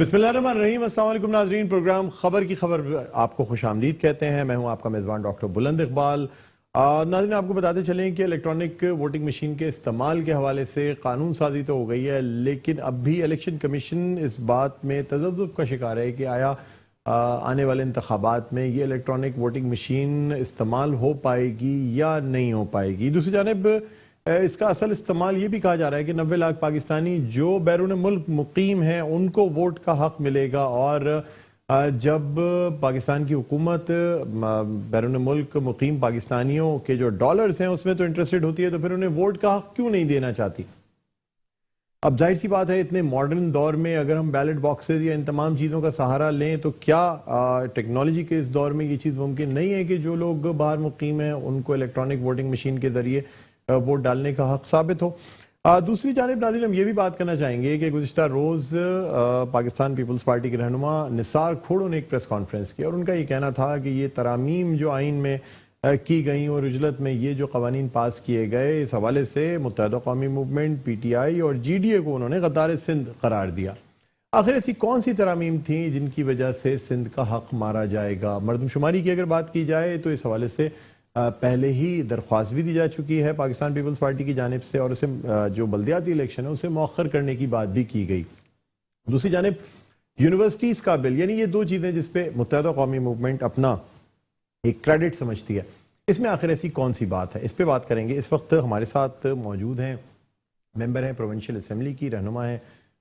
बिस्मिल्लाहिर्रहमानिर्रहीम। अस्सलाम वालेकुम नाज़रीन, प्रोग्राम खबर की खबर आपको खुश आमदीद कहते हैं। मैं हूं आपका मेज़बान डॉक्टर बुलंद इकबाल। नाज़रीन, आपको बताते चलें कि इलेक्ट्रॉनिक वोटिंग मशीन के इस्तेमाल के हवाले से कानून साजी तो हो गई है, लेकिन अब भी इलेक्शन कमीशन इस बात में तज़ब्ज़ुब का शिकार है कि आया आने वाले इंतखाबात में ये इलेक्ट्रॉनिक वोटिंग मशीन इस्तेमाल हो पाएगी या नहीं हो पाएगी। दूसरी जानिब इसका असल इस्तेमाल ये भी कहा जा रहा है कि 90 लाख पाकिस्तानी जो बैरून मुल्क मुकीम हैं उनको वोट का हक मिलेगा, और जब पाकिस्तान की हुकूमत बैरून मुल्क मुकीम पाकिस्तानियों के जो डॉलर्स हैं उसमें तो इंटरेस्टेड होती है, तो फिर उन्हें वोट का हक क्यों नहीं देना चाहती। अब जाहिर सी बात है, इतने मॉडर्न दौर में अगर हम बैलेट बॉक्सेस या इन तमाम चीज़ों का सहारा लें तो क्या टेक्नोलॉजी के इस दौर में ये चीज़ मुमकिन नहीं है कि जो लोग बाहर मुकीम हैं उनको इलेक्ट्रॉनिक वोटिंग मशीन के ज़रिए वोट डालने का हक साबित हो। दूसरी जानिब नाज़रीन, हम ये भी बात करना चाहेंगे कि गुज़िश्ता रोज़ पाकिस्तान पीपल्स पार्टी के रहनुमा निसार खोड़ो ने एक प्रेस कॉन्फ्रेंस की और उनका ये कहना था कि ये तरामीम जो आइन में की गई और उजलत में ये जो कवानीन पास किए गए, इस हवाले से मुत्तहिदा कौमी मूवमेंट, PTI और GDA को उन्होंने गद्दार सिंध करार दिया। आखिर ऐसी कौन सी तरामीम थी जिनकी वजह से सिंध का हक मारा जाएगा। मरदमशुमारी की अगर बात की जाए तो इस हवाले से पहले ही दरख्वास्त भी दी जा चुकी है पाकिस्तान पीपल्स पार्टी की जानिब से, और उसे जो बल्दियाती इलेक्शन है उसे मौखर करने की बात भी की गई। दूसरी जानिब यूनिवर्सिटीज का बिल, यानी ये दो चीजें जिसपे मुत्तहिदा कौमी मूवमेंट अपना एक क्रेडिट समझती है, इसमें आखिर ऐसी कौन सी बात है, इस पे बात करेंगे। इस वक्त हमारे साथ मौजूद हैं, मेंबर हैं प्रोविंशियल असेंबली की, रहनुमा हैं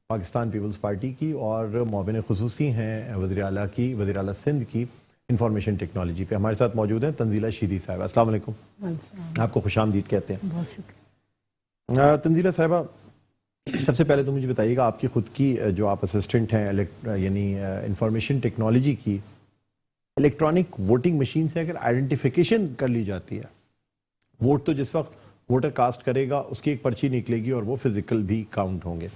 पाकिस्तान पीपल्स पार्टी की, और मुआविन खुसूसी हैं वज़ीर आला की, वज़ीर आला सिंध की इंफॉर्मेशन टेक्नोलॉजी पे। हमारे साथ मौजूद हैं तंजीला शीरी साहिबा। अस्सलाम वालेकुम, आपको खुशामदीद कहते हैं। बहुत शुक्रिया। तंजीला साहिबा, सबसे पहले तो मुझे बताइएगा, आपकी खुद की जो आप असिस्टेंट हैं यानी इंफॉर्मेशन टेक्नोलॉजी की, इलेक्ट्रॉनिक वोटिंग मशीन से अगर आइडेंटिफिकेशन कर ली जाती है, वोट तो जिस वक्त वोटर कास्ट करेगा उसकी एक पर्ची निकलेगी और वो फिजिकल भी काउंट होंगे,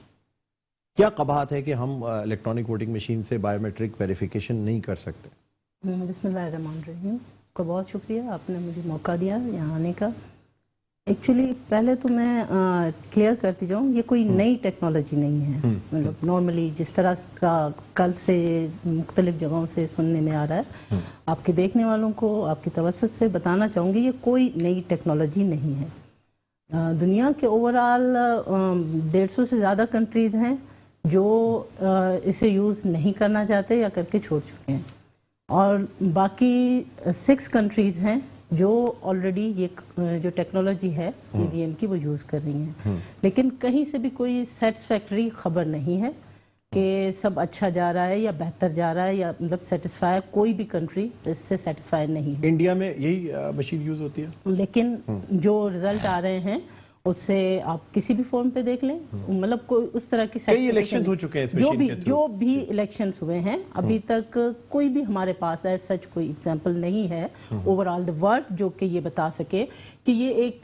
क्या कबाहत है कि हम इलेक्ट्रॉनिक वोटिंग मशीन से बायोमेट्रिक वेरिफिकेशन नहीं कर सकते? बिस्मिल्लाहिर्रहमानिर्रहीम। आपका बहुत शुक्रिया, आपने मुझे मौका दिया यहाँ आने का। एक्चुअली पहले तो मैं क्लियर करती जाऊँ, ये कोई नई टेक्नोलॉजी नहीं है। मतलब नॉर्मली जिस तरह का कल से मुख्तलिफ जगहों से सुनने में आ रहा है, आपके देखने वालों को आपकी तवज्जो से बताना चाहूँगी, ये कोई नई टेक्नोलॉजी नहीं है। दुनिया के ओवरऑल 150 से ज़्यादा कंट्रीज़ हैं जो इसे यूज़ नहीं करना चाहते या करके छोड़ चुके हैं, और बाकी 6 कंट्रीज़ हैं जो ऑलरेडी ये जो टेक्नोलॉजी है EVM की वो यूज़ कर रही हैं। लेकिन कहीं से भी कोई सेटिस्फैक्टरी खबर नहीं है कि सब अच्छा जा रहा है या बेहतर जा रहा है, या मतलब सेटिस्फाई कोई भी कंट्री इससे सेटिस्फाई नहीं है। इंडिया में यही मशीन यूज़ होती है, लेकिन जो रिजल्ट आ रहे हैं उससे आप किसी भी फॉर्म पे देख लें, मतलब कोई उस तरह की कई इलेक्शन हो चुके हैं इस मशीन के थ्रू। जो भी इलेक्शंस हुए हैं अभी तक कोई भी हमारे पास है सच कोई एग्जांपल नहीं है ओवरऑल द वर्ल्ड जो कि ये बता सके कि ये एक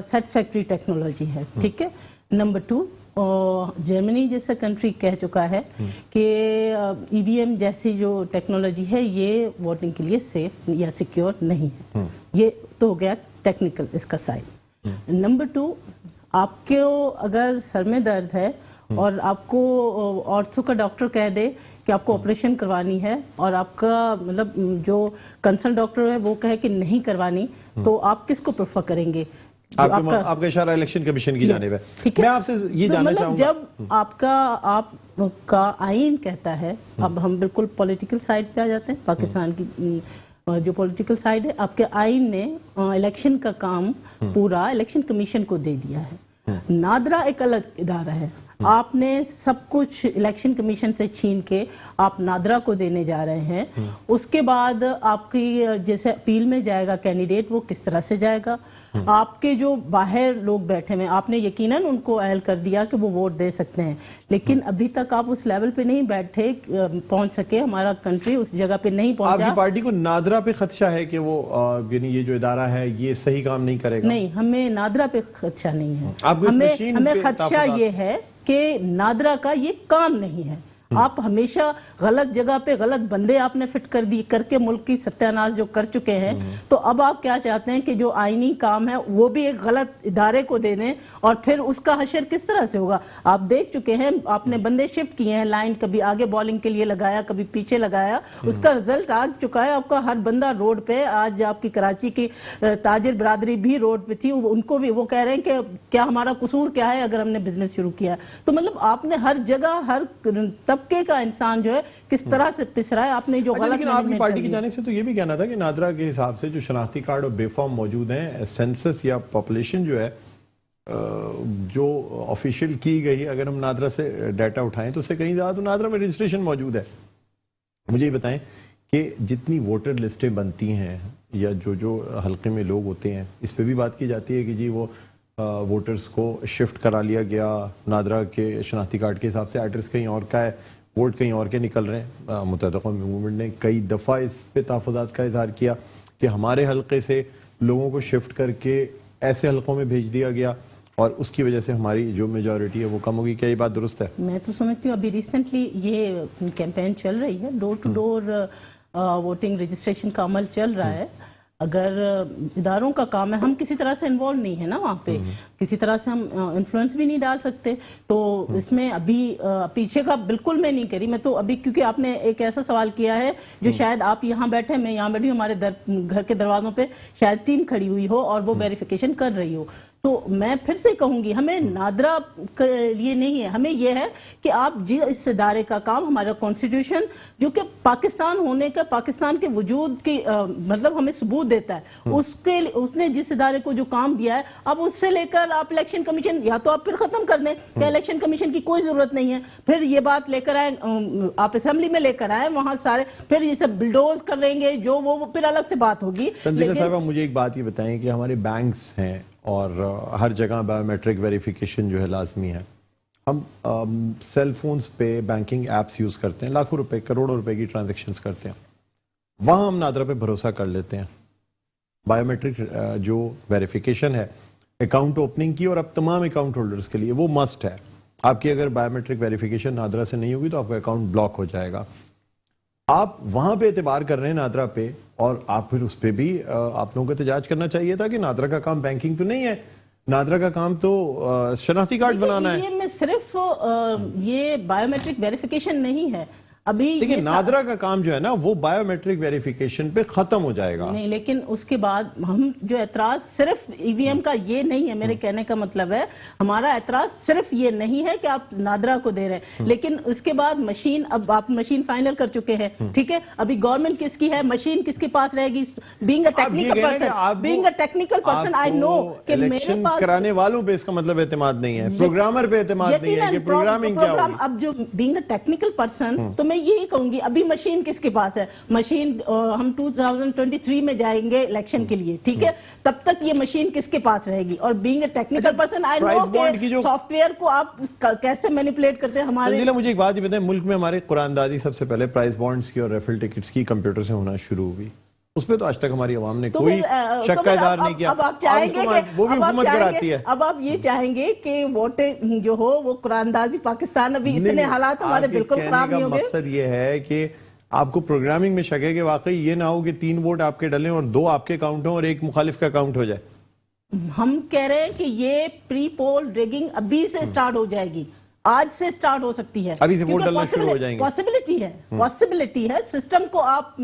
सेटिस्फैक्टरी टेक्नोलॉजी है। ठीक है। नंबर 2, जर्मनी जैसा कंट्री कह चुका है कि EVM जैसी जो टेक्नोलॉजी है ये वोटिंग के लिए सेफ या सिक्योर नहीं है। ये तो हो गया टेक्निकल इसका साइड। नंबर 2, आपको अगर सर में दर्द है और आपको ऑर्थो का डॉक्टर कह दे कि आपको ऑपरेशन करवानी है, और आपका मतलब जो कंसर्न डॉक्टर है वो कहे कि नहीं करवानी, तो आप किसको प्रेफर करेंगे? आपका इशारा इलेक्शन कमीशन की जानिब है। ठीक है। मैं आपसे ये जानना चाहूंगा, जब आपका आईन कहता है, अब हम बिल्कुल पॉलिटिकल साइड पे आ जाते हैं, पाकिस्तान की जो पॉलिटिकल साइड है, आपके आइन ने इलेक्शन का काम पूरा इलेक्शन कमीशन को दे दिया है। नादरा एक अलग इदारा है, आपने सब कुछ इलेक्शन कमीशन से छीन के आप नादरा को देने जा रहे हैं। उसके बाद आपकी जैसे अपील में जाएगा कैंडिडेट, वो किस तरह से जाएगा? आपके जो बाहर लोग बैठे हैं, आपने यकीनन उनको अहल कर दिया कि वो वोट दे सकते हैं, लेकिन अभी तक आप उस लेवल पे नहीं बैठे पहुंच सके, हमारा कंट्री उस जगह पे नहीं पहुंचा। आपकी पार्टी को नादरा पे खदशा है कि वो यानी ये जो इदारा है ये सही काम नहीं करेगा? नहीं, हमें नादरा पे खदशा नहीं है। हमें खदशा ये है कि नादरा का ये काम नहीं है। آپ ہمیشہ غلط جگہ پہ غلط بندے آپ نے فٹ کر کے ملک کی ستیاناش جو کر چکے ہیں، تو اب آپ کیا چاہتے ہیں کہ جو آئینی کام ہے وہ بھی ایک غلط ادارے کو دے دیں، اور پھر اس کا حشر کس طرح سے ہوگا؟ آپ دیکھ چکے ہیں، آپ نے بندے شفٹ کیے ہیں، لائن کبھی آگے بالنگ کے لیے لگایا، کبھی پیچھے لگایا، اس کا رزلٹ آ چکا ہے آپ کا۔ ہر بندہ روڈ پہ، آج آپ کی کراچی کی تاجر برادری بھی روڈ پہ تھی، ان کو بھی وہ کہہ رہے ہیں کہ کیا ہمارا قصور کیا ہے اگر ہم نے بزنس شروع کیا ہے؟ تو مطلب آپ نے ہر جگہ ہر طبقے کا انسان جو ہے کس طرح سے پس رہا ہے، آپ نے جو غلط لیکن آپ کی پارٹی کی جانب سے تو یہ بھی کہنا تھا کہ نادرا کے حساب سے جو شناختی کارڈ اور بے فارم موجود ہیں، سینسس یا پاپولیشن جو ہے جو آفیشیل کی گئی، اگر ہم نادرا سے ڈیٹا اٹھائیں تو اس سے کہیں زیادہ تو نادرا میں رجسٹریشن موجود ہے۔ مجھے یہ بتائیں کہ جتنی ووٹر لسٹیں بنتی ہیں یا جو حلقے میں لوگ ہوتے ہیں، اس پہ بھی بات کی جاتی ہے کہ جی وہ ووٹرز کو شفٹ کرا لیا گیا، نادرا کے شناختی کارڈ کے حساب سے ایڈریس کہیں اور کا ہے، ووٹ کہیں اور کے نکل رہے ہیں۔ متحدہ قومی موومنٹ نے کئی دفعہ اس پہ تحفظات کا اظہار کیا کہ ہمارے حلقے سے لوگوں کو شفٹ کر کے ایسے حلقوں میں بھیج دیا گیا اور اس کی وجہ سے ہماری جو میجورٹی ہے وہ کم ہوگی۔ کیا یہ بات درست ہے؟ میں تو سمجھتی ہوں ابھی ریسنٹلی یہ کیمپین چل رہی ہے، ڈور ٹو ڈور ووٹنگ رجسٹریشن کا عمل چل رہا ہے۔ اگر اداروں کا کام ہے، ہم کسی طرح سے انوالو نہیں ہے نا وہاں پہ، کسی طرح سے ہم انفلوئنس بھی نہیں ڈال سکتے، تو اس میں ابھی پیچھے کا بالکل میں نہیں کری۔ میں تو ابھی کیونکہ آپ نے ایک ایسا سوال کیا ہے جو شاید آپ یہاں بیٹھے، میں یہاں بیٹھی ہوں، ہمارے گھر کے دروازوں پہ شاید ٹیم کھڑی ہوئی ہو اور وہ ویریفیکیشن کر رہی ہو، تو میں پھر سے کہوں گی ہمیں نادرا کے لیے نہیں ہے، ہمیں یہ ہے کہ آپ جی اس ادارے کا کام، ہمارا کانسٹیٹیوشن جو کہ پاکستان ہونے کا، پاکستان کے وجود کی مطلب ہمیں ثبوت دیتا ہے، اس نے جس ادارے کو جو کام دیا ہے، اب اس سے لے کر آپ الیکشن کمیشن یا تو آپ پھر ختم کر دیں کہ الیکشن کمیشن کی کوئی ضرورت نہیں ہے، پھر یہ بات لے کر آئیں، آپ اسمبلی میں لے کر آئیں، وہاں سارے پھر یہ سب بلڈوز کر لیں گے جو وہ پھر الگ سے بات ہوگی۔ تنزیلہ صاحبہ مجھے ایک بات یہ بتائیں کہ ہمارے بینکس ہیں اور ہر جگہ بایو میٹرک ویریفیکیشن جو ہے لازمی ہے، ہم سیل فونز پہ بینکنگ ایپس یوز کرتے ہیں، لاکھوں روپے کروڑوں روپے کی ٹرانزیکشنز کرتے ہیں، وہاں ہم نادرا پہ بھروسہ کر لیتے ہیں۔ بایو میٹرک جو ویریفیکیشن ہے اکاؤنٹ اوپننگ کی اور اب تمام اکاؤنٹ ہولڈرز کے لیے وہ مسٹ ہے، آپ کی اگر بایو میٹرک ویریفیکیشن نادرا سے نہیں ہوگی تو آپ کا اکاؤنٹ بلاک ہو جائے گا۔ آپ وہاں پہ اعتبار کر رہے ہیں نادرا پہ، اور آپ پھر اس پہ بھی آپ لوگوں کو احتجاج کرنا چاہیے تھا کہ نادرا کا کام بینکنگ تو نہیں ہے، نادرا کا کام تو شناختی کارڈ بنانا ہے۔ میں صرف یہ بایو میٹرک ویریفیکیشن نہیں ہے ابھی، لیکن نادرا کا کام جو ہے نا وہ بایو میٹرک ویریفیکیشن پہ ختم ہو جائے گا۔ نہیں، لیکن اس کے بعد ہم جو اعتراض صرف ای وی ایم کا یہ نہیں ہے، میرے کہنے کا مطلب ہے ہمارا اعتراض صرف یہ نہیں ہے کہ آپ نادرا کو دے رہے ہیں، لیکن اس کے بعد مشین، اب آپ مشین فائنل کر چکے ہیں، ٹھیک ہے، ابھی گورنمنٹ کس کی ہے، مشین کس کے پاس رہے گی؟ Being a technical person I know کہ میرے پاس کرانے والوں پہ اس کا مطلب اعتماد نہیں ہے، پروگرامر پہ اعتماد نہیں ہے کہ پروگرامنگ کیا ہوگی۔ اب جو بینگ اے ٹیکنیکل پرسن، تو میں یہی کہوں گی ابھی مشین کس کے پاس ہے؟ مشین ہم 2023 میں جائیں گے الیکشن کے لیے، ٹھیک ہے، تب تک یہ مشین کس کے پاس رہے گی؟ اور being a technical person I know کہ سافٹ ویئر کو آپ کیسے مینیپولیٹ کرتے ہیں ہمارے۔ مجھے ایک بات یہ بتائیں، ملک میں ہمارے قرآن اندازی سب سے پہلے پرائز بانڈز کی اور ریفل ٹکٹس کی کمپیوٹر سے ہونا شروع ہوئی، اس پہ تو آج تک ہماری عوام نے کوئی شک کا اظہار نہیں کیا۔ اب آپ چاہیں گے وہ بھی حکومت کراتی ہے، اب آپ یہ چاہیں گے کہ ووٹیں جو ہو وہ قرآن اندازی پاکستان، ابھی اتنے حالات ہمارے بالکل خراب نہیں ہوں گے۔ مقصد یہ ہے کہ آپ کو پروگرامنگ میں شک ہے کہ واقعی یہ نہ ہو کہ 3 ووٹ آپ کے ڈلیں اور 2 آپ کے اکاؤنٹ ہوں اور 1 مخالف کا اکاؤنٹ ہو جائے۔ ہم کہہ رہے ہیں کہ یہ پری پول ریگنگ ابھی سے سٹارٹ ہو جائے گی، آج سے سٹارٹ ہو سکتی ہے، ابھی سے ووٹ ڈالنا شروع ہو جائیں گے۔ پاسبلٹی ہے سسٹم کو آپ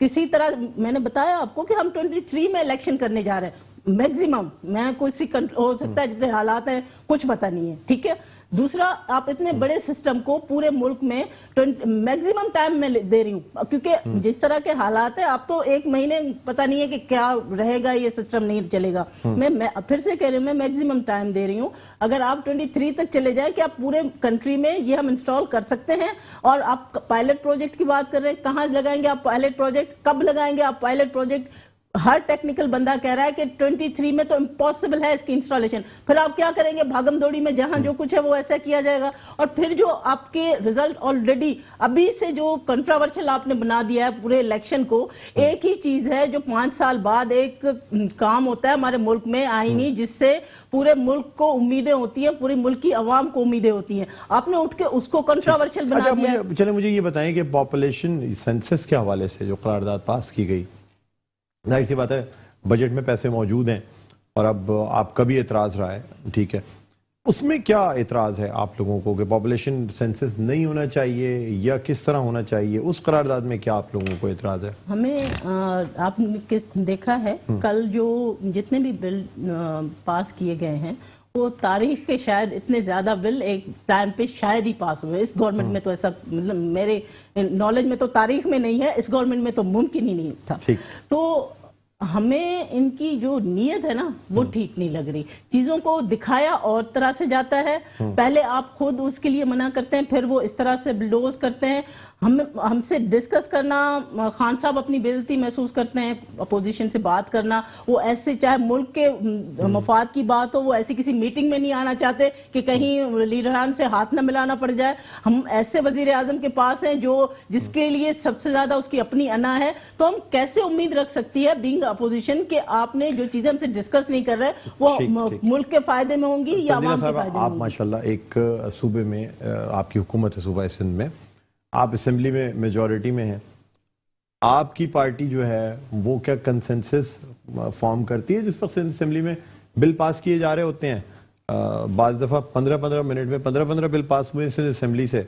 کسی طرح، میں نے بتایا آپ کو کہ ہم 23 میں الیکشن کرنے جا رہے ہیں میکزیمم، میں کوئی ہو سکتا ہے جیسے حالات ہیں کچھ پتہ نہیں ہے، ٹھیک ہے۔ دوسرا، آپ اتنے بڑے سسٹم کو پورے ملک میں میکزیمم ٹائم میں دے رہی ہوں، کیونکہ جس طرح کے حالات ہیں آپ تو 1 مہینے پتہ نہیں ہے کہ کیا رہے گا، یہ سسٹم نہیں چلے گا۔ میں پھر سے کہہ رہی ہوں، میں میکزیمم ٹائم دے رہی ہوں، اگر آپ 23 تک چلے جائیں کہ آپ پورے کنٹری میں یہ ہم انسٹال کر سکتے ہیں۔ اور آپ پائلٹ پروجیکٹ کی بات کر رہے ہیں، کہاں لگائیں گے آپ پائلٹ پروجیکٹ، کب لگائیں گے آپ پائلٹ پروجیکٹ؟ हर टेक्निकल बंदा कह रहा है कि 23 में तो इम्पॉसिबल है इसकी इंस्टॉलेशन। फिर आप क्या करेंगे, भागम दौड़ी में जहां जो कुछ है वो ऐसा किया जाएगा। और फिर जो आपके रिजल्ट ऑलरेडी अभी से जो कंट्रोवर्शियल आपने बना दिया है पूरे इलेक्शन को, एक ही चीज है जो 5 साल बाद एक काम होता है हमारे मुल्क में आईनी, जिससे पूरे मुल्क को उम्मीदें होती हैं, पूरी मुल्क की आवाम को उम्मीदें होती हैं। आपने उठ के उसको कंट्रोवर्शियल बना दिया। चले मुझे ये बताएं कि पॉपुलेशन सेंसस के हवाले से जो करारदाद पास की गई, जाहिर सी बात है बजट में पैसे मौजूद हैं और अब आपका भी एतराज़ रहा है, ठीक है, उसमें क्या एतराज़ है आप लोगों को कि पॉपुलेशन सेंसस नहीं होना चाहिए या किस तरह होना चाहिए? उस करारदाद में क्या आप लोगों को एतराज़ है? हमें आपने देखा है कल जो जितने भी बिल पास किए गए हैं वो तारीख के शायद इतने ज्यादा बिल एक टाइम पे शायद ही पास हुए। इस गवर्नमेंट में तो ऐसा, मतलब मेरे नॉलेज में तो तारीख में नहीं है, इस गवर्नमेंट में तो मुमकिन ही नहीं था। तो हमें इनकी जो नीयत है ना वो ठीक नहीं लग रही। चीजों को दिखाया और तरह से जाता है, पहले आप खुद उसके लिए मना करते हैं, फिर वो इस तरह से बिल्डोज करते हैं। हमसे डिस्कस करना, खान साहब अपनी बेइज्जती महसूस करते हैं, अपोजिशन से बात करना, वो ऐसे चाहे मुल्क के मफाद की बात हो, वो ऐसी किसी मीटिंग में नहीं आना चाहते कि कहीं लीडरान से हाथ न मिलाना पड़ जाए। हम ऐसे वजीर आजम के पास हैं जो जिसके लिए सबसे ज्यादा उसकी अपनी अना है, तो हम कैसे उम्मीद रख सकती है बीइंग अपोजिशन के आपने जो चीजें हमसे डिस्कस नहीं कर रहे वो मुल्क के फायदे में होंगी या आवाम के फायदे में होंगी? आप माशाल्लाह एक सूबे में आपकी हुकूमत है, सूबा सिंध में आप असेंबली में मेजॉरिटी में हैं, आपकी पार्टी जो है वो क्या कंसेंसस फॉर्म करती है जिस वक्त असेंबली में बिल पास किए जा रहे होते हैं? बाज़ दफ़ा 15-15 मिनट में 15-15 बिल पास हुए इस असेंबली से।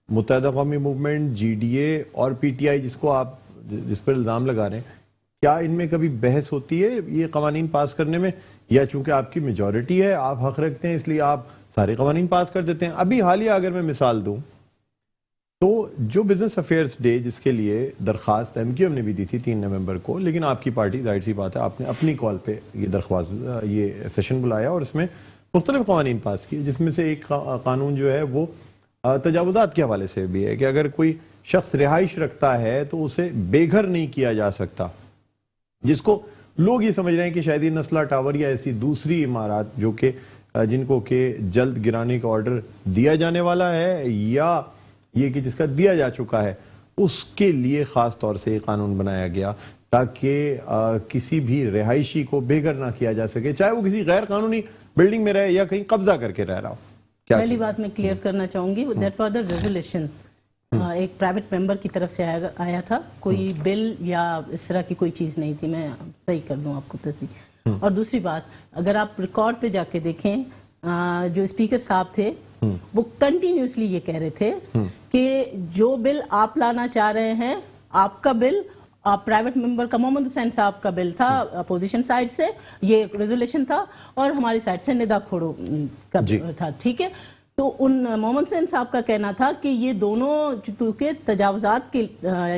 मुत्तहिदा कौमी मूवमेंट, GDA और PTI जिस पर इल्ज़ाम लगा रहे हैं, क्या इनमें कभी बहस होती है ये कवानीन पास करने में, या चूंकि आपकी मेजॉरिटी है आप हक रखते हैं इसलिए आप सारे कवानीन पास कर देते हैं? अभी हालिया अगर मैं मिसाल दूं तो जो बिजनेस अफेयर्स डे जिसके लिए दरख्वास्त MQM ने भी दी थी 3 नवंबर को, लेकिन आपकी पार्टी, जाहिर सी बात है, आपने अपनी कॉल पे ये सेशन बुलाया और इसमें मुख्तलिफ कवानीन पास किए, जिसमें से एक कानून जो है वो तजावुजात के हवाले से भी है कि अगर कोई शख्स रिहाइश रखता है तो उसे बेघर नहीं किया जा सकता, जिसको लोग ये समझ रहे हैं कि शायद ये नस्ला टावर या ऐसी दूसरी इमारत जो कि जिनको के जल्द गिराने का ऑर्डर दिया जाने वाला है या ये कि जिसका दिया जा चुका है, उसके लिए खास तौर से ये कानून बनाया गया ताकि किसी भी रिहायशी को बेघर ना किया जा सके, चाहे वो किसी गैर कानूनी बिल्डिंग में रहे या कहीं कब्जा करके रह रहा हो। पहली बात मैं क्लियर करना चाहूंगी, दैट वाज द रेजोल्यूशन एक प्राइवेट मेंबर की तरफ से आया था, कोई बिल या इस तरह की कोई चीज नहीं थी। मैं सही कर दूं आपको तस्वीर। और दूसरी बात, अगर आप रिकॉर्ड पे जाके देखें, जो स्पीकर साहब थे वो कंटिन्यूसली ये कह रहे थे कि जो बिल आप लाना चाह रहे हैं, आपका बिल, आप प्राइवेट मेंबर का मोहम्मद हुसैन साहब का बिल था अपोजिशन साइड से, ये रेजोल्यूशन था, और हमारी साइड से निदा खोड़ो का था, ठीक है। तो उन मोहम्मद हुसैन साहब का कहना था कि ये दोनों चूंकि तजावुजात के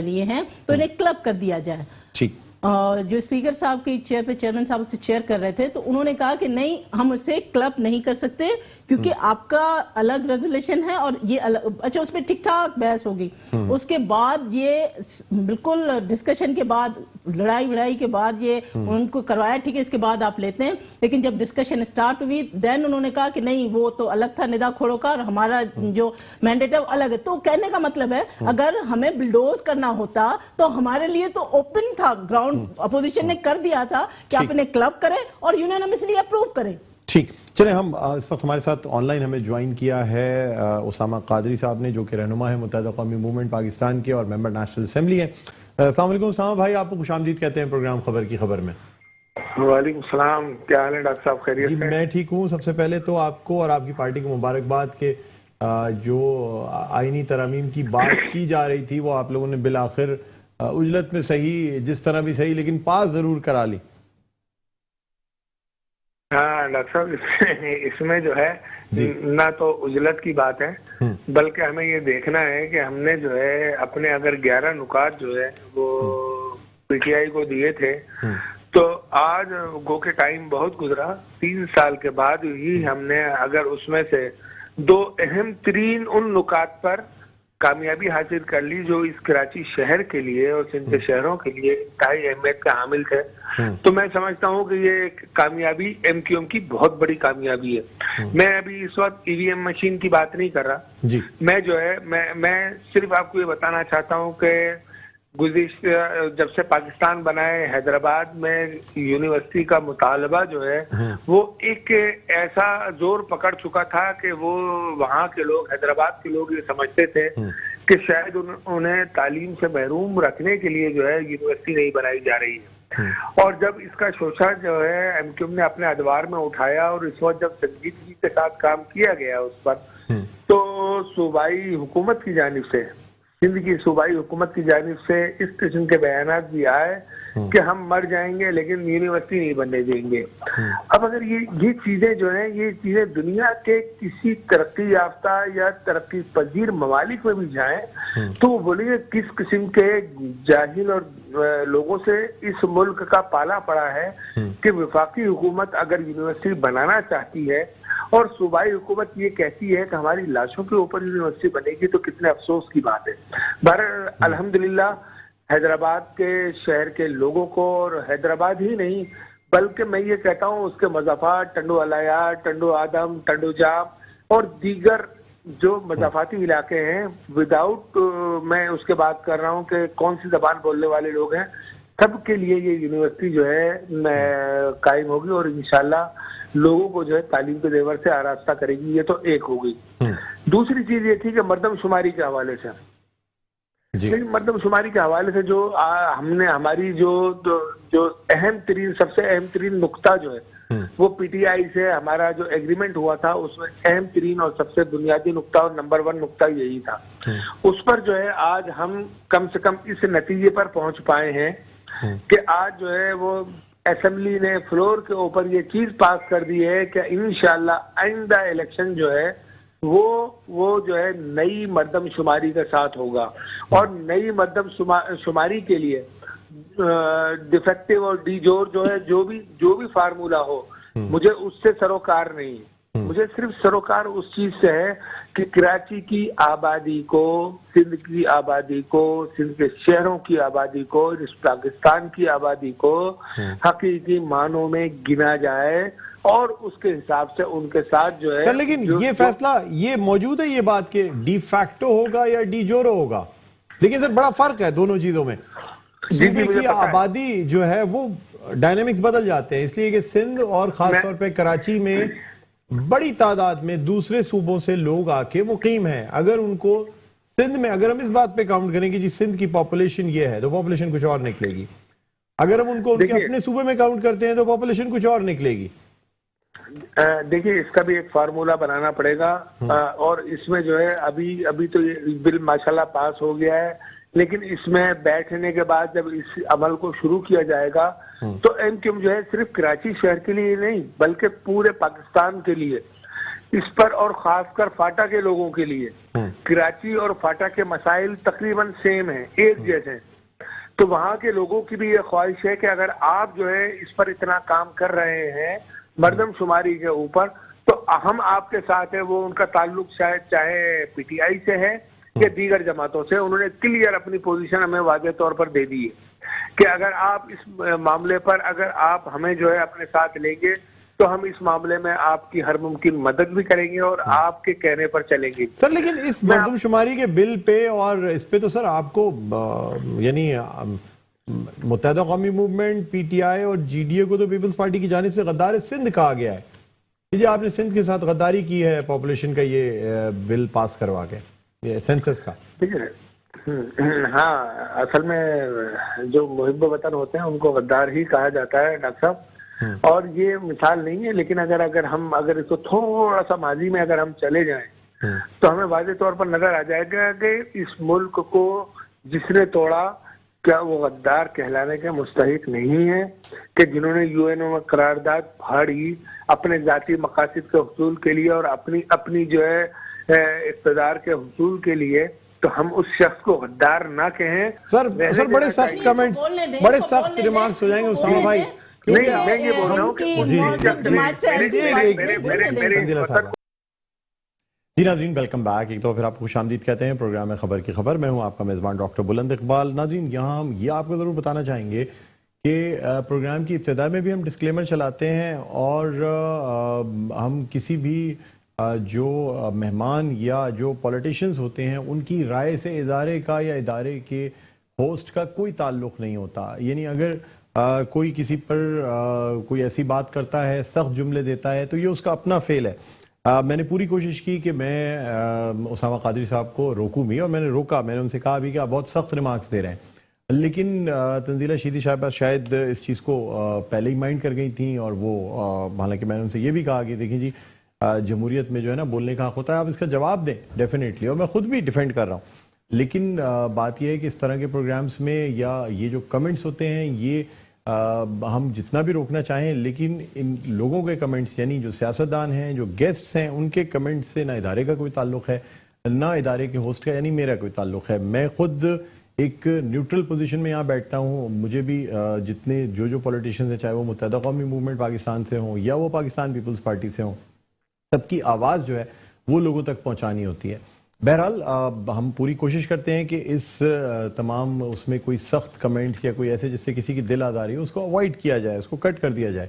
लिए हैं तो इन्हें क्लब कर दिया जाए। ठीक। जो स्पीकर साहब के चेयर पे चेयरमैन साहब उससे चेयर कर रहे थे तो उन्होंने कहा कि नहीं, हम उसे क्लब नहीं कर सकते क्योंकि आपका अलग रेजोल्यूशन है और ये अलग। अच्छा, उस पर ठीक ठाक बहस होगी। उसके बाद ये बिल्कुल डिस्कशन के बाद, लड़ाई के बाद ये उनको करवाया, ठीक है, इसके बाद आप लेते हैं। लेकिन जब डिस्कशन स्टार्ट हुई देन उन्होंने कहा कि नहीं, वो तो अलग था निदा खोड़ो का, और हमारा जो मैंडेट है वो अलग है। तो कहने का मतलब है अगर हमें बिल्डोज करना होता तो हमारे लिए तो ओपन था ग्राउंड, अपोजिशन ने कर दिया था कि आप इन्हें क्लब करें और यूनानिमसली अप्रूव करें। ठीक, चले हम इस वक्त हमारे साथ ऑनलाइन हमें ज्वाइन किया है उसामा कादरी साहब ने, जो कि रहनुमा है मुत्तहिदा कौमी मूवमेंट पाकिस्तान के और मेंबर नेशनल असेंबली है। अस्सलाम वालेकुम उसामा भाई, आपको खुशामदीद कहते हैं प्रोग्राम खबर की खबर में। वालेकुम सलाम, क्या हाल है डॉक्टर साहब, खैरियत है? मैं ठीक हूँ। सबसे पहले तो आपको और आपकी पार्टी को मुबारकबाद के जो आईनी तरमीम की बात की जा रही थी वो आप लोगों ने बिल आखिर उजलत में सही, जिस तरह भी सही, लेकिन पास जरूर करा ली। हाँ डॉक्टर साहब, इसमें जो है ना तो उजलत की बात है, बल्कि हमें ये देखना है कि हमने जो है अपने अगर 11 नुकात जो है वो PTI को दिए थे, तो आज गो के टाइम बहुत गुजरा, 3 साल के बाद ही हमने अगर उसमें से 2 अहम तरीन उन नुकात पर कामयाबी हासिल कर ली जो इस कराची शहर के लिए और सिंध के शहरों के लिए इंतहाई अहमियत का हामिल थे, तो मैं समझता हूँ कि ये एक कामयाबी MQM की बहुत बड़ी कामयाबी है। मैं अभी इस वक्त EVM मशीन की बात नहीं कर रहा जी। मैं जो है मैं सिर्फ आपको ये बताना चाहता हूँ कि गुज़िश्ता जब से पाकिस्तान बना है, हैदराबाद में यूनिवर्सिटी का मुतालबा जो है वो एक ऐसा जोर पकड़ चुका था कि वो वहाँ के लोग, हैदराबाद के लोग ये समझते थे कि शायद उन्हें तालीम से महरूम रखने के लिए जो है यूनिवर्सिटी नहीं बनाई जा रही है। और जब इसका शोषा जो है MQM ने अपने अदवार में उठाया और इस वक्त जब संजीदगी के साथ काम किया गया उस पर, तो सूबाई हुकूमत की जानिब से, सिंध की सूबाई हुकूमत की जानिब से इस किस्म के बयानात भी आए कि हम मर जाएंगे लेकिन यूनिवर्सिटी नहीं बनने देंगे। अब अगर ये चीजें जो हैं, ये चीजें दुनिया के किसी तरक्की याफ्ता या तरक्की पजीर ममालिक में भी जाएं तो वो बोलिए किस किस्म के जाहिल और लोगों से इस मुल्क का पाला पड़ा है कि वफाकी हुकूमत अगर यूनिवर्सिटी बनाना चाहती है और सूबाई हुकूमत ये कहती है कि हमारी लाशों के ऊपर यूनिवर्सिटी बनेगी, तो कितने अफसोस की बात है। बहरहाल अल्हम्दुलिल्लाह हैदराबाद के शहर के लोगों को, और हैदराबाद ही नहीं बल्कि मैं ये कहता हूँ उसके मज़ाफ़ात टंडो अलाया, टंडो आदम, टंडो जाम और दीगर जो मज़ाफ़ाती इलाके हैं, विदाउट मैं उसके बात कर रहा हूँ कि कौन सी ज़बान बोलने वाले लोग हैं, सब के लिए ये यूनिवर्सिटी जो है कायम होगी और इंशाल्लाह लोगों को जो है तालीम के जेवर से आरास्ता करेगी। ये तो एक हो गई। दूसरी चीज ये थी कि मर्दमशुमारी के हवाले से, लेकिन मर्दमशुमारी के हवाले से जो हमने हमारी जो अहम तरीन, सबसे अहम तरीन नुक्ता जो है वो PTI से हमारा जो एग्रीमेंट हुआ था उसमें अहम तरीन और सबसे बुनियादी नुक्ता और नंबर 1 नुक्ता यही था। उस पर जो है आज हम कम से कम इस नतीजे पर पहुंच पाए हैं कि आज जो है वो असेंबली ने फ्लोर के ऊपर ये चीज पास कर दी है कि इंशाल्लाह आइंदा इलेक्शन जो है वो जो है नई मर्दमशुमारी के साथ होगा और नई मर्दमशुमारी के लिए डिफेक्टिव और डीजोर जो है जो भी फार्मूला हो, मुझे उससे सरोकार नहीं, मुझे सिर्फ सरोकार उस चीज से है कि कराची की आबादी को, सिंध की आबादी को, सिंध के शहरों की आबादी को, इस पाकिस्तान की आबादी को हकीकी मानों में गिना जाए और उसके हिसाब से उनके साथ जो है। सर लेकिन ये फैसला ये मौजूद है, ये बात के डी फैक्टो होगा या डी जोरो होगा, लेकिन सर बड़ा फर्क है दोनों चीजों में। सूबे की आबादी जो है वो डायनेमिक्स बदल जाते हैं, इसलिए कि सिंध और खासतौर पे कराची में बड़ी तादाद में दूसरे सूबों से लोग आके मुकीम हैं। अगर उनको सिंध में, अगर हम इस बात पे काउंट करें कि जी सिंध की पॉपुलेशन ये है तो पॉपुलेशन कुछ और निकलेगी। अगर हम उनको उनके अपने सूबे में काउंट करते हैं तो पॉपुलेशन कुछ और निकलेगी। देखिए इसका भी एक फार्मूला बनाना पड़ेगा और इसमें जो है अभी तो ये बिल माशाल्लाह पास हो गया है, लेकिन इसमें बैठने के बाद जब इस अमल को शुरू किया जाएगा तो MQM जो है सिर्फ कराची शहर के लिए नहीं बल्कि पूरे पाकिस्तान के लिए इस पर, और खासकर फाटा के लोगों के लिए, कराची और फाटा के मसाइल तकरीबन सेम हैं, एक जैसे हैं, तो वहाँ के लोगों की भी ये ख्वाहिश है कि अगर आप जो है इस पर इतना काम कर रहे हैं मर्दमशुमारी के ऊपर, तो हम आपके साथ है। वो उनका ताल्लुक शायद चाहे PTI से है या दीगर जमातों से, उन्होंने क्लियर अपनी पोजीशन हमें वाज़ेह तौर पर दे दी है कि अगर आप इस मामले पर अगर आप हमें जो है अपने साथ लेंगे तो हम इस मामले में आपकी हर मुमकिन मदद भी करेंगे और आपके कहने पर चलेंगे। सर लेकिन इस मर्दमशुमारी के बिल पे और इस पे तो सर आपको यानी मुत्तहिदा कौमी मूवमेंट, PTI और GDA को तो पीपल्स पार्टी की जानिब से गद्दार सिंध कहा गया है। जी आपने सिंध के साथ गद्दारी की है पॉपुलेशन का ये बिल पास करवा के, ये सेंसस का। ठीक है, हाँ असल में जो मुहिब वतन होते हैं उनको गद्दार ही कहा जाता है डॉक्टर साहब, और ये मिसाल नहीं है, लेकिन अगर इसको थोड़ा सा माजी में अगर हम चले जाएं तो हमें वाज़ेह तौर पर नजर आ जाएगा कि इस मुल्क को जिसने तोड़ा क्या वो गद्दार कहलाने के मुस्तहिक नहीं है कि जिन्होंने UN में करारदाद फाड़ी अपने जाती मकासद के हुसूल के लिए और अपनी जो है इक़्तिदार के हुसूल के लिए, तो हम उस शख्स को गद्दार ना कहें। सर बड़े सख्त कमेंट्स, बड़े सख्त रिमार्क्स हो जाएंगे उसामा भाई। नहीं, मैं ये बोल रहा हूँ कि जी नाज़रीन, वेलकम बैक। एक तो फिर आपको खुशामदीद कहते हैं प्रोग्राम में खबर की खबर। मैं हूं आपका मेज़बान डॉक्टर बुलंद इकबाल। नाज़रीन, यहाँ हम ये आपको ज़रूर बताना चाहेंगे कि प्रोग्राम की इब्तिदा में भी हम डिस्क्लेमर चलाते हैं और हम किसी भी जो मेहमान या जो पॉलिटिशियंस होते हैं उनकी राय से इदारे का या इदारे के होस्ट का कोई ताल्लुक़ नहीं होता। यानी अगर कोई किसी पर कोई ऐसी बात करता है, सख्त जुमले देता है, तो ये उसका अपना फेल है। मैंने पूरी कोशिश की कि मैं उसामा कादरी साहब को रोकूं भी, और मैंने रोका। मैंने उनसे कहा भी कि आप बहुत सख्त रिमार्क्स दे रहे हैं, लेकिन तंजीला शीदी साहब शायद इस चीज़ को पहले ही माइंड कर गई थी। और वो हालांकि मैंने उनसे ये भी कहा कि देखिए जी, जमहूरियत में जो है ना बोलने का हक होता है, आप इसका जवाब दें डेफिनेटली, और मैं खुद भी डिफेंड कर रहा हूँ। लेकिन बात यह है कि इस तरह के प्रोग्राम्स में या ये जो कमेंट्स होते हैं, ये हम जितना भी रोकना चाहें, लेकिन इन लोगों के कमेंट्स, यानी जो सियासतदान हैं, जो गेस्ट्स हैं, उनके कमेंट्स से ना इदारे का कोई ताल्लुक़ है, ना इदारे के होस्ट का, यानी मेरा कोई ताल्लुक़ है। मैं खुद एक न्यूट्रल पोजीशन में यहाँ बैठता हूँ। मुझे भी जितने जो पॉलिटिशियंस हैं, चाहे वो मुत्तहिदा कौमी मूवमेंट पाकिस्तान से हों या वो पाकिस्तान पीपल्स पार्टी से हों, सबकी आवाज़ जो है वो लोगों तक पहुँचानी होती है। बहरहाल हम पूरी कोशिश करते हैं कि इस तमाम उसमें कोई सख्त कमेंट्स या कोई ऐसे जिससे किसी की दिल आज़ारी हो, उसको अवॉइड किया जाए, उसको कट कर दिया जाए।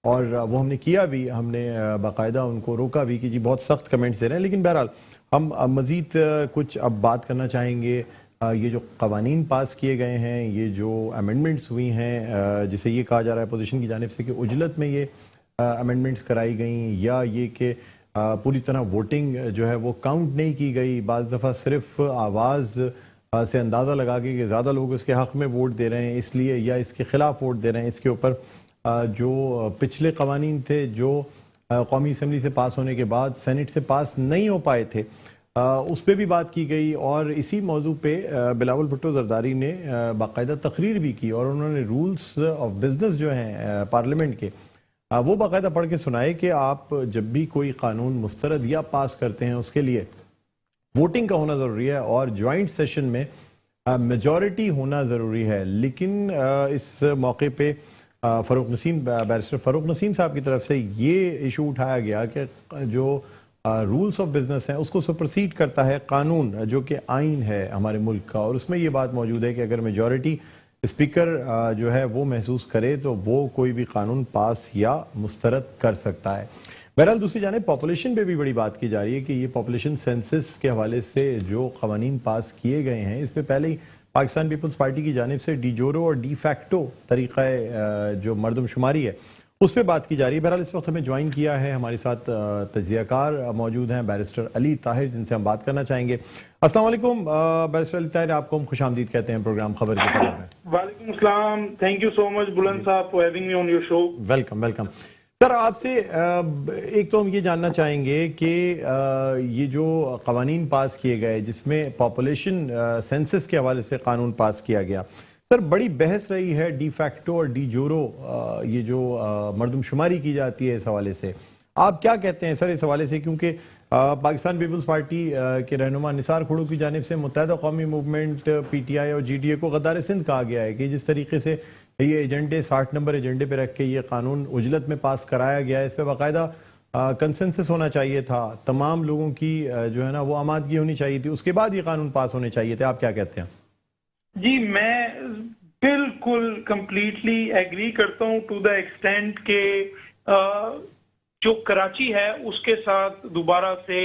और वो हमने किया भी, हमने बाकायदा उनको रोका भी कि जी बहुत सख्त कमेंट्स दे रहे हैं। लेकिन बहरहाल हम मज़ीद कुछ अब बात करना चाहेंगे। ये जो कवानीन पास किए गए हैं, ये जो अमेंडमेंट्स हुई हैं, जिसे ये कहा जा रहा है अपोजिशन की जानिब से कि उजलत में ये अमेंडमेंट्स कराई गई, या ये कि पूरी तरह वोटिंग जो है वो काउंट नहीं की गई। बाज़ दफ़ा सिर्फ आवाज़ से अंदाज़ा लगा के कि ज़्यादा लोग इसके हक़ में वोट दे रहे हैं इसलिए, या इसके ख़िलाफ़ वोट दे रहे हैं। इसके ऊपर जो पिछले कवानीन थे जो कौमी असम्बली से पास होने के बाद सेनेट से पास नहीं हो पाए थे, उस पर भी बात की गई। और इसी मौजू पे बिलावल भुट्टो जरदारी ने बाकायदा तकरीर भी की, और उन्होंने रूल्स ऑफ बिज़नेस जो हैं पार्लियामेंट के, वो बाकायदा पढ़ के सुनाए कि आप जब भी कोई कानून मुस्तरद या पास करते हैं, उसके लिए वोटिंग का होना ज़रूरी है और जॉइंट सेशन में मेजॉरिटी होना ज़रूरी है। लेकिन इस मौके पे फ़ारूक नसीम, बैरिस्टर फ़ारूक नसीम साहब की तरफ से ये इशू उठाया गया कि जो रूल्स ऑफ बिज़नेस हैं उसको सुपरसीड करता है कानून, जो कि आइन है हमारे मुल्क का, और उसमें ये बात मौजूद है कि अगर मेजॉरिटी स्पीकर जो है वो महसूस करे तो वो कोई भी कानून पास या मुस्तरद कर सकता है। बहरहाल दूसरी जानिब पॉपुलेशन पे भी बड़ी बात की जा रही है कि ये पॉपुलेशन सेंसस के हवाले से जो कवानीन पास किए गए हैं, इसमें पहले ही पाकिस्तान पीपल्स पार्टी की जानिब से डी जोरो और डी फैक्टो तरीक़ा जो मरदमशुमारी है उस पर बात की जा रही है। बहरहाल इस वक्त हमें ज्वाइन किया है, हमारे साथ तज्ज़ियाकार मौजूद हैं बैरिस्टर अली ताहिर, जिनसे हम बात करना चाहेंगे। अस्सलाम वालेकुम बैरिस्टर अली ताहिर, आपको हम खुशामदीद कहते हैं प्रोग्राम खबर की खबर में। वालेकुम अस्सलाम, थैंक यू सो मच बुलंद साहब for having me on your show. Welcome welcome sir. आपसे एक तो हम ये जानना चाहेंगे कि ये जो कवानीन पास किए गए जिसमें पॉपुलेशन सेंसस के हवाले से कानून पास किया गया, सर बड़ी बहस रही है डी फैक्टो और डी जोरो, ये जो मरदमशुमारी की जाती है, इस हवाले से आप क्या कहते हैं सर इस हवाले से? क्योंकि पाकिस्तान पीपल्स पार्टी के रहनुमा निसार खुड़ू की जानिब से मुत्तहिदा कौमी मूवमेंट, PTI और GDA को गद्दार सिंध कहा गया है कि जिस तरीके से ये एजेंडे 60 नंबर एजेंडे पे रख के ये कानून उजलत में पास कराया गया है, इस पर बाकायदा कंसेंसस होना चाहिए था, तमाम लोगों की जो है ना वो आमादगी होनी चाहिए थी, उसके बाद ये कानून पास होने चाहिए थे। आप क्या कहते हैं? जी, मैं बिल्कुल कंप्लीटली एग्री करता हूँ टू द एक्सटेंट के जो कराची है उसके साथ दोबारा से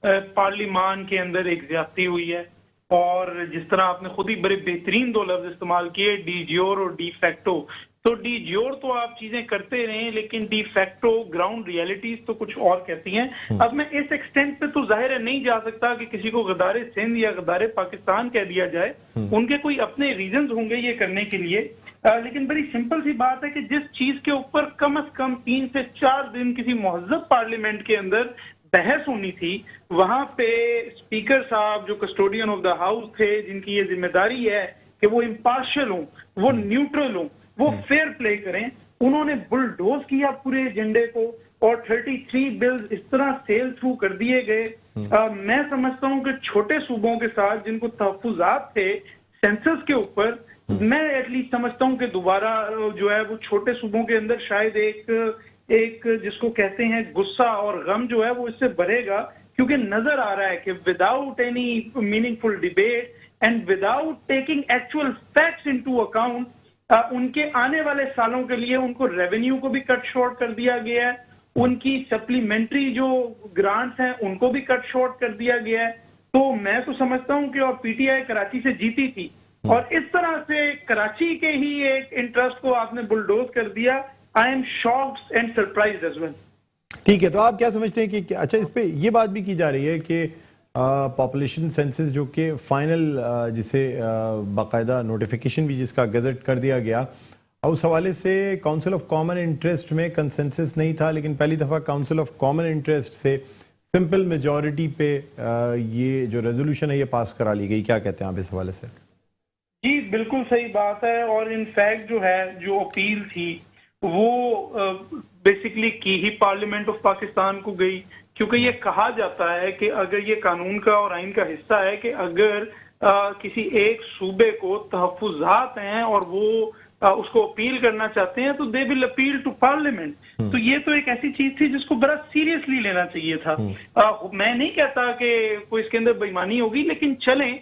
पार्लिमान के अंदर एक ज्यादती हुई है, और जिस तरह आपने खुद ही बड़े बेहतरीन दो लफ्ज इस्तेमाल किए, डी ज्योर और डी फैक्टो। तो डी ज्योर तो आप चीजें करते रहे, लेकिन डी फैक्टो ग्राउंड रियलिटीज तो कुछ और कहती हैं। अब मैं इस एक्सटेंट पे तो जाहिर है नहीं जा सकता कि किसी को गद्दार सिंध या गद्दार पाकिस्तान कह दिया जाए, उनके कोई अपने रीजंस होंगे ये करने के लिए। लेकिन बड़ी सिंपल सी बात है कि जिस चीज के ऊपर कम से कम 3 से 4 दिन किसी मुहज़्ज़ब पार्लियामेंट के अंदर बहस होनी थी, वहां पे स्पीकर साहब जो कस्टोडियन ऑफ द हाउस थे, जिनकी ये जिम्मेदारी है कि वो इम्पार्शियल हों, वो न्यूट्रल हों, वो फेयर प्ले करें, उन्होंने बुलडोज किया पूरे एजेंडे को और 33 बिल्स इस तरह सेल थ्रू कर दिए गए। मैं समझता हूं कि छोटे सूबों के साथ जिनको तहफ्फुज़ात थे सेंसस के ऊपर, मैं एटलीस्ट समझता हूं कि दोबारा जो है वो छोटे सूबों के अंदर शायद एक जिसको कहते हैं गुस्सा और गम जो है वो इससे बढ़ेगा کیونکہ نظر آ رہا ہے کہ without any meaningful debate and without taking actual facts into account ان کے آنے والے سالوں کے لیے ان کو ریونیو کو بھی کٹ شارٹ کر دیا گیا ہے, ان کی سپلیمنٹری جو گرانٹس ہیں ان کو بھی کٹ شارٹ کر دیا گیا ہے. تو میں تو سمجھتا ہوں کہ اور پی ٹی آئی کراچی سے جیتی تھی اور اس طرح سے کراچی کے ہی ایک انٹرسٹ کو آپ نے بلڈوز کر دیا. I am shocked and surprised as well. ٹھیک ہے, تو آپ کیا سمجھتے ہیں کہ اچھا اس پہ یہ بات بھی کی جا رہی ہے کہ پاپولیشن سینسس جو کہ فائنل جسے باقاعدہ نوٹیفیکیشن بھی جس کا گزٹ کر دیا گیا, اس حوالے سے کاؤنسل آف کامن انٹرسٹ میں کنسنسس نہیں تھا, لیکن پہلی دفعہ کاؤنسل آف کامن انٹرسٹ سے سمپل میجورٹی پہ یہ جو ریزولوشن ہے یہ پاس کرا لی گئی. کیا کہتے ہیں آپ اس حوالے سے؟ جی بالکل صحیح بات ہے, اور ان فیکٹ جو ہے جو اپیل تھی وہ بیسیکلی کی ہی پارلیمنٹ آف پاکستان کو گئی, کیونکہ یہ کہا جاتا ہے کہ اگر یہ قانون کا اور آئین کا حصہ ہے کہ اگر کسی ایک صوبے کو تحفظات ہیں اور وہ اس کو اپیل کرنا چاہتے ہیں تو دے ول اپیل ٹو پارلیمنٹ. تو یہ تو ایک ایسی چیز تھی جس کو بڑا سیریسلی لینا چاہیے تھا. میں نہیں کہتا کہ کوئی اس کے اندر بےایمانی ہوگی, لیکن چلیں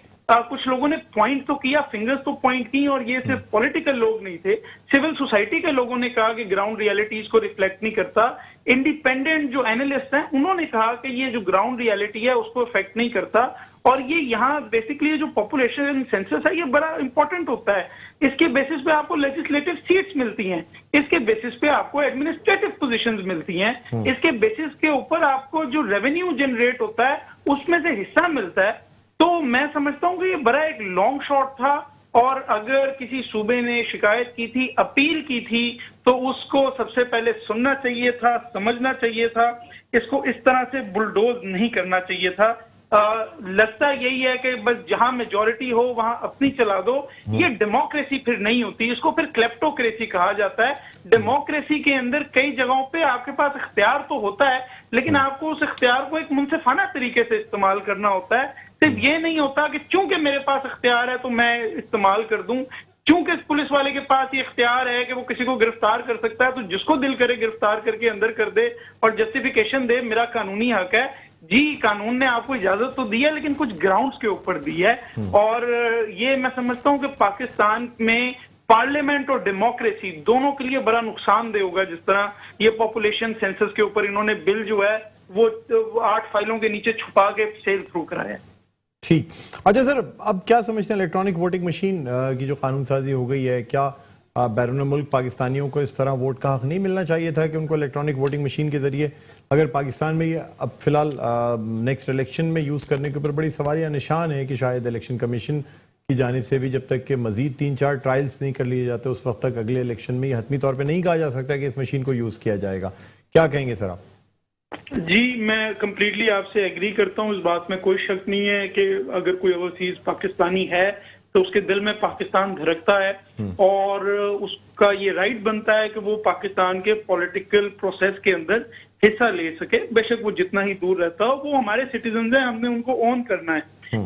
کچھ لوگوں نے پوائنٹ تو کیا, فنگرز تو پوائنٹ کی, اور یہ صرف پولیٹیکل لوگ نہیں تھے, سول سوسائٹی کے لوگوں نے کہا کہ گراؤنڈ ریالٹیز کو ریفلیکٹ نہیں کرتا. انڈیپینڈنٹ جو اینالسٹ ہیں انہوں نے کہا کہ یہ جو گراؤنڈ ریالٹی ہے اس کو افیکٹ نہیں کرتا, اور یہ یہاں بیسکلی جو پاپولیشن سینسس ہے یہ بڑا امپورٹنٹ ہوتا ہے. اس کے بیسس پہ آپ کو لیجسلیٹو سیٹس ملتی ہیں, اس کے بیسس پہ آپ کو ایڈمنسٹریٹو پوزیشنز ملتی ہیں, اس کے بیسس کے اوپر آپ کو جو ریونیو جنریٹ ہوتا ہے اس میں سے حصہ ملتا ہے. تو میں سمجھتا ہوں کہ یہ بڑا ایک لانگ شاٹ تھا, اور اگر کسی صوبے نے شکایت کی تھی, اپیل کی تھی, تو اس کو سب سے پہلے سننا چاہیے تھا, سمجھنا چاہیے تھا, اس کو اس طرح سے بلڈوز نہیں کرنا چاہیے تھا. لگتا یہی ہے کہ بس جہاں میجورٹی ہو وہاں اپنی چلا دو. یہ ڈیموکریسی پھر نہیں ہوتی, اس کو پھر کلیپٹوکریسی کہا جاتا ہے. ڈیموکریسی کے اندر کئی جگہوں پہ آپ کے پاس اختیار تو ہوتا ہے, لیکن آپ کو اس اختیار کو ایک منصفانہ طریقے سے استعمال کرنا ہوتا ہے. صرف یہ نہیں ہوتا کہ چونکہ میرے پاس اختیار ہے تو میں استعمال کر دوں, چونکہ پولیس والے کے پاس یہ اختیار ہے کہ وہ کسی کو گرفتار کر سکتا ہے تو جس کو دل کرے گرفتار کر کے اندر کر دے اور جسٹیفیکیشن دے, میرا قانونی حق ہے. جی قانون نے آپ کو اجازت تو دی ہے, لیکن کچھ گراؤنڈز کے اوپر دی ہے, اور یہ میں سمجھتا ہوں کہ پاکستان میں پارلیمنٹ اور ڈیموکریسی دونوں کے لیے بڑا نقصان دہ ہوگا. جس طرح یہ پاپولیشن سینسس کے اوپر انہوں نے بل جو ہے وہ 8 فائلوں کے نیچے چھپا کے سیل تھرو کرایا. ٹھیک. اچھا سر, اب کیا سمجھتے ہیں الیکٹرانک ووٹنگ مشین کی جو قانون سازی ہو گئی ہے, کیا بیرون ملک پاکستانیوں کو اس طرح ووٹ کا حق نہیں ملنا چاہیے تھا کہ ان کو الیکٹرانک ووٹنگ مشین کے ذریعے, اگر پاکستان میں یہ اب فی الحال نیکسٹ الیکشن میں یوز کرنے کے اوپر بڑی سوالیہ نشان ہے کہ شاید الیکشن کمیشن کی جانب سے بھی جب تک کہ مزید 3-4 ٹرائلز نہیں کر لیے جاتے اس وقت تک اگلے الیکشن میں یہ حتمی طور پہ نہیں کہا جا سکتا کہ اس مشین کو یوز کیا جائے گا. کیا کہیں گے سر آپ؟ جی میں کمپلیٹلی آپ سے ایگری کرتا ہوں, اس بات میں کوئی شک نہیں ہے کہ اگر کوئی اوورسیز پاکستانی ہے تو اس کے دل میں پاکستان دھڑکتا ہے, اور اس کا یہ رائٹ بنتا ہے کہ وہ پاکستان کے پولیٹیکل پروسیس کے اندر حصہ لے سکے. بے شک وہ جتنا ہی دور رہتا ہو, وہ ہمارے سٹیزنز ہیں, ہم نے ان کو اون کرنا ہے,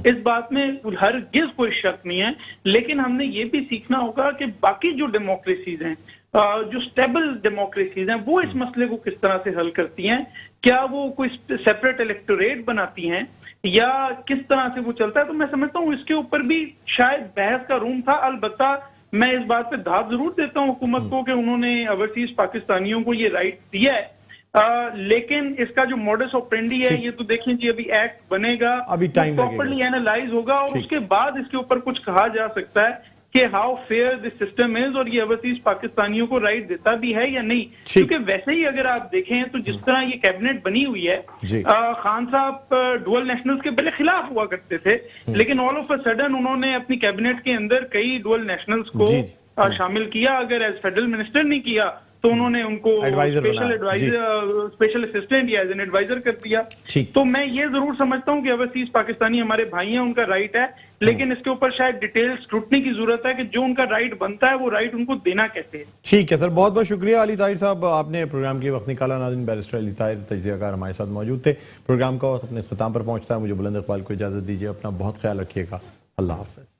اس بات میں ہرگز کوئی شک نہیں ہے. لیکن ہم نے یہ بھی سیکھنا ہوگا کہ باقی جو ڈیموکریسیز ہیں, جو سٹیبل ڈیموکریسیز ہیں, وہ اس مسئلے کو کس طرح سے حل کرتی ہیں. کیا وہ کوئی سیپریٹ الیکٹوریٹ بناتی ہیں یا کس طرح سے وہ چلتا ہے؟ تو میں سمجھتا ہوں اس کے اوپر بھی شاید بحث کا روم تھا. البتہ میں اس بات پہ داد ضرور دیتا ہوں حکومت کو کہ انہوں نے اوورسیز پاکستانیوں کو یہ رائٹ دیا ہے, لیکن اس کا جو موڈس آپرینڈی ہے یہ تو دیکھیں جی ابھی ایکٹ بنے گا, پراپرلی اینالائز ہوگا, اور اس کے بعد اس کے اوپر کچھ کہا جا سکتا ہے کہ how fair this system is, اور یہ اوورسیز پاکستانیوں کو رائٹ دیتا بھی ہے یا نہیں. کیونکہ ویسے ہی اگر آپ دیکھیں تو جس طرح یہ کیبنٹ بنی ہوئی ہے, خان صاحب ڈوئل نیشنلز کے پہلے خلاف ہوا کرتے تھے, لیکن آل آف اے سڈن انہوں نے اپنی کیبنٹ کے اندر کئی ڈوئل نیشنلز کو شامل کیا. اگر ایز فیڈرل منسٹر نہیں کیا تو انہوں نے ان کو اسپیشل اسسٹنٹ یا ایز این ایڈوائزر کر دیا. تو میں یہ ضرور سمجھتا ہوں کہ اوورسیز پاکستانی ہمارے بھائی ہیں, ان کا رائٹ ہے, لیکن اس کے اوپر شاید ڈیٹیل اسکروٹنی کی ضرورت ہے کہ جو ان کا رائٹ بنتا ہے وہ رائٹ ان کو دینا کیسے ہے. ٹھیک ہے سر, بہت بہت شکریہ علی طاہر صاحب, آپ نے پروگرام کے وقت نکالا. ناظرین, بیرسٹر علی طاہر تجزیہ کار ہمارے ساتھ موجود تھے. پروگرام کا وقت اپنے اختتام پر پہنچتا ہے, مجھے بلند اقبال کو اجازت دیجیے. اپنا بہت خیال رکھیے گا. اللہ حافظ.